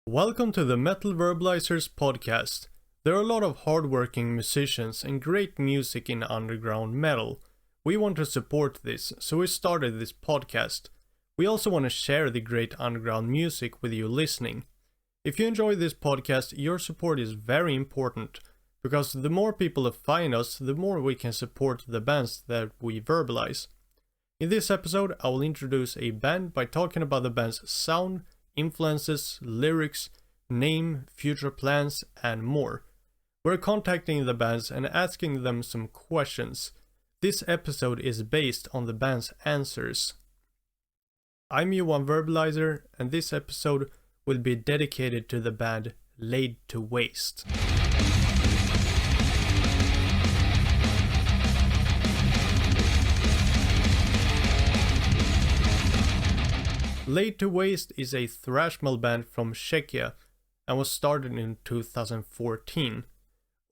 Welcome to the Metal Verbalizers podcast. There are a lot of hardworking musicians and great music in underground metal. We want to support this, so we started this podcast. We also want to share the great underground music with you listening. If you enjoy this podcast, your support is very important, because the more people that find us, the more we can support the bands that we verbalize. In this episode, I will introduce a band by talking about the band's sound, influences, lyrics, name, future plans, and more. We're contacting the bands and asking them some questions. This episode is based on the band's answers. I'm Johan Verbalizer, and this episode will be dedicated to the band Laid to Waste. Laid to Waste is a thrash metal band from Czechia and was started in 2014.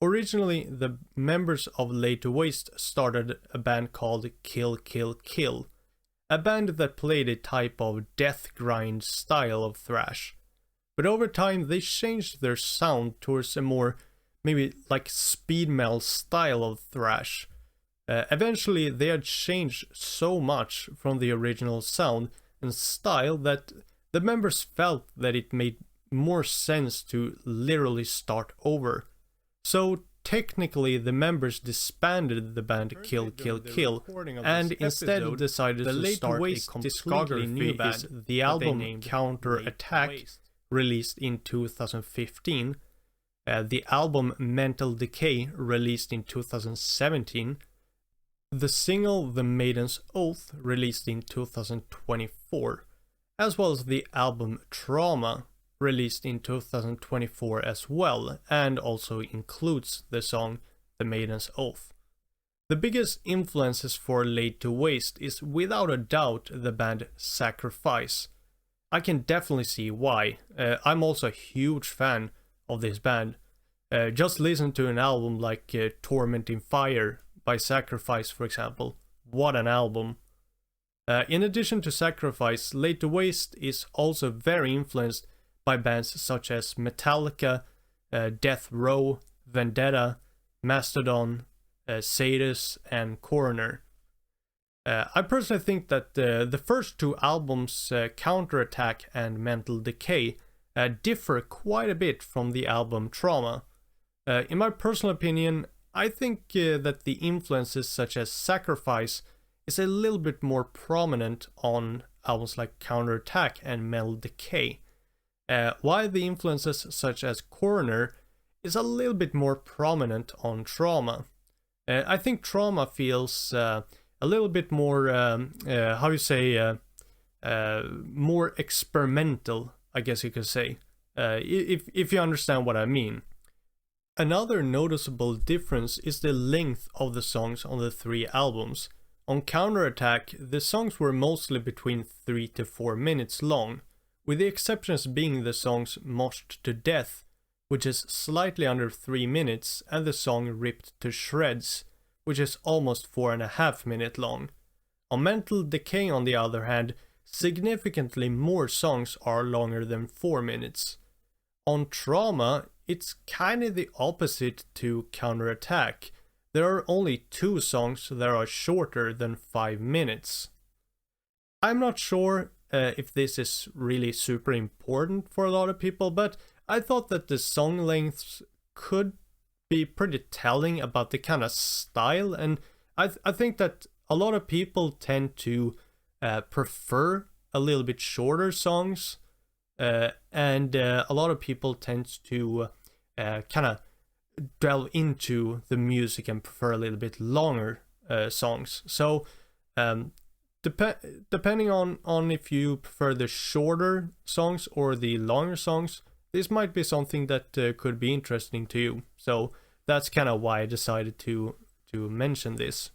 Originally, the members of Laid to Waste started a band called Kill Kill Kill, a band that played a type of death grind style of thrash. But over time they changed their sound towards a more maybe like speed metal style of thrash. Eventually they had changed so much from the original sound and style that the members felt that it made more sense to literally start over. So technically the members disbanded the band Kill Kill Kill and instead decided to start a completely new band. The album Counter Attack, released in 2015, the album Mental Decay, released in 2017, the single The Maiden's Oath, released in 2024, as well as the album Trauma, released in 2024 as well, and also includes the song The Maiden's Oath. The biggest influences for Laid to Waste is without a doubt the band Sacrifice. I can definitely see why. I'm also a huge fan of this band. Just listen to an album like Tormenting Fire by Sacrifice, for example. What an album. In addition to Sacrifice, Laid to Waste is also very influenced by bands such as Metallica, Death Row, Vendetta, Mastodon, Sadus, and Coroner. I personally think that the first two albums, Counterattack and Mental Decay, differ quite a bit from the album Trauma. In my personal opinion, I think that the influences such as Sacrifice is a little bit more prominent on albums like Counterattack and Mental Decay, while the influences such as Coroner is a little bit more prominent on Trauma. I think Trauma feels a little bit more, more experimental, I guess you could say, if you understand what I mean. Another noticeable difference is the length of the songs on the three albums. On Counterattack, the songs were mostly between 3 to 4 minutes long, with the exceptions being the songs Moshed to Death, which is slightly under 3 minutes, and the song Ripped to Shreds, which is almost 4.5 minutes long. On Mental Decay, on the other hand, significantly more songs are longer than 4 minutes. On Trauma, it's kind of the opposite to Counterattack. There are only 2 songs that are shorter than 5 minutes. I'm not sure if this is really super important for a lot of people, but I thought that the song lengths could be pretty telling about the kind of style, and I think that a lot of people tend to prefer a little bit shorter songs, and a lot of people tend to kind of delve into the music and prefer a little bit longer songs. So depending on if you prefer the shorter songs or the longer songs, this might be something that could be interesting to you. So that's kind of why I decided to mention this.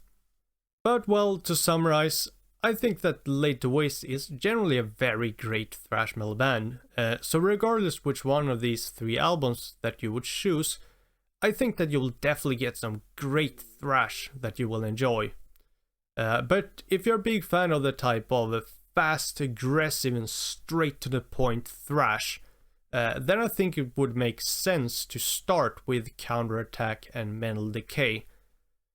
But well, to summarize, I think that Laid to Waste is generally a very great thrash metal band. So regardless which one of these 3 albums that you would choose, I think that you'll definitely get some great thrash that you will enjoy. But if you're a big fan of the type of fast, aggressive, and straight to the point thrash, then I think it would make sense to start with Counterattack and Mental Decay.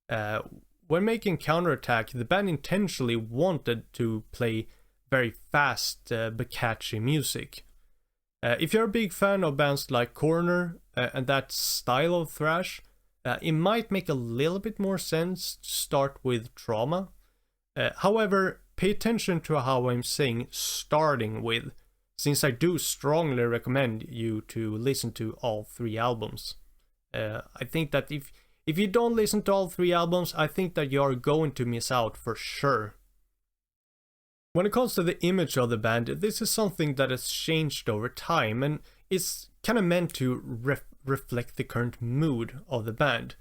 When making Counterattack, the band intentionally wanted to play very fast but catchy music. If you're a big fan of bands like Corner and that style of thrash, it might make a little bit more sense to start with Trauma. However, pay attention to how I'm saying starting with, since I do strongly recommend you to listen to all 3 albums. I think that if you don't listen to all 3 albums, I think that you're going to miss out for sure. When it comes to the image of the band, this is something that has changed over time and is kind of meant to reflect the current mood of the band.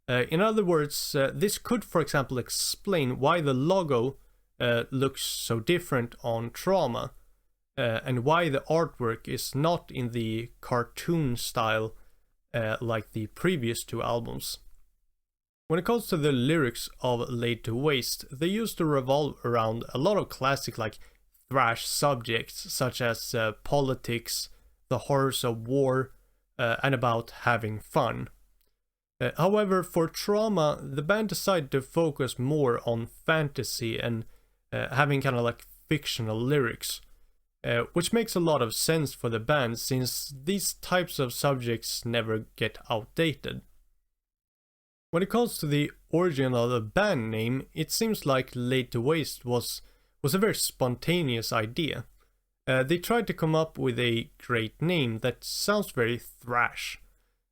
In other words, this could, for example, explain why the logo looks so different on Trauma, and why the artwork is not in the cartoon style like the previous 2 albums. When it comes to the lyrics of Laid to Waste, they used to revolve around a lot of classic like thrash subjects such as politics, the horrors of war, and about having fun. However, for Trauma, the band decided to focus more on fantasy and having kind of like fictional lyrics, which makes a lot of sense for the band since these types of subjects never get outdated. When it comes to the origin of the band name, it seems like Laid to Waste was a very spontaneous idea. They tried to come up with a great name that sounds very thrash,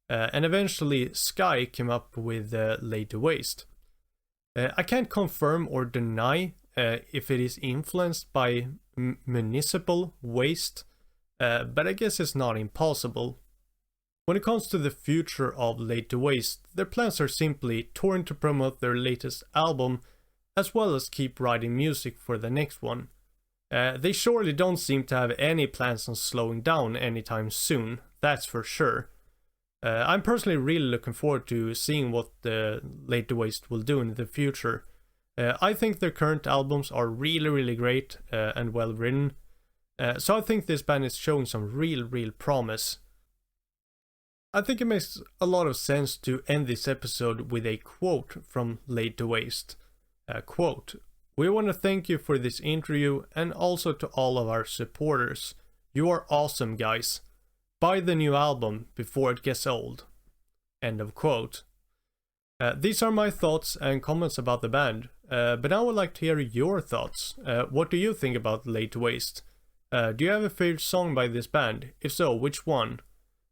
and eventually Sky came up with Laid to Waste. I can't confirm or deny if it is influenced by municipal waste, but I guess it's not impossible. When it comes to the future of Laid to Waste, their plans are simply touring to promote their latest album, as well as keep writing music for the next one. They surely don't seem to have any plans on slowing down anytime soon, that's for sure. I'm personally really looking forward to seeing what Laid to Waste will do in the future. I think their current albums are really great and well written, so I think this band is showing some real promise. I think it makes a lot of sense to end this episode with a quote from Laid to Waste. Quote, "We want to thank you for this interview and also to all of our supporters. You are awesome, guys. Buy the new album before it gets old." End of quote. These are my thoughts and comments about the band, but now I would like to hear your thoughts. What do you think about Laid to Waste? Do you have a favorite song by this band? If so, which one?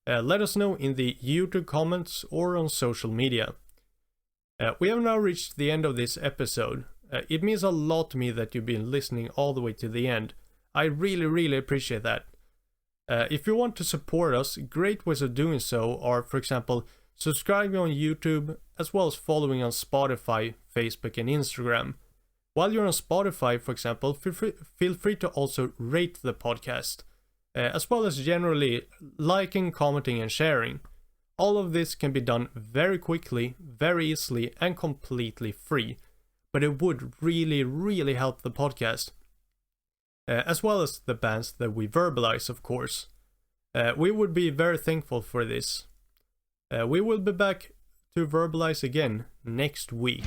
Let us know in the YouTube comments or on social media. We have now reached the end of this episode. It means a lot to me that you've been listening all the way to the end. I really appreciate that. If you want to support us, great ways of doing so are, for example, subscribing on YouTube, as well as following on Spotify, Facebook and Instagram. While you're on Spotify, for example, feel free to also rate the podcast, as well as generally liking, commenting and sharing. All of this can be done very quickly, very easily and completely free, but it would really help the podcast. As well as the bands that we verbalize, of course. We would be very thankful for this. We will be back to verbalize again next week.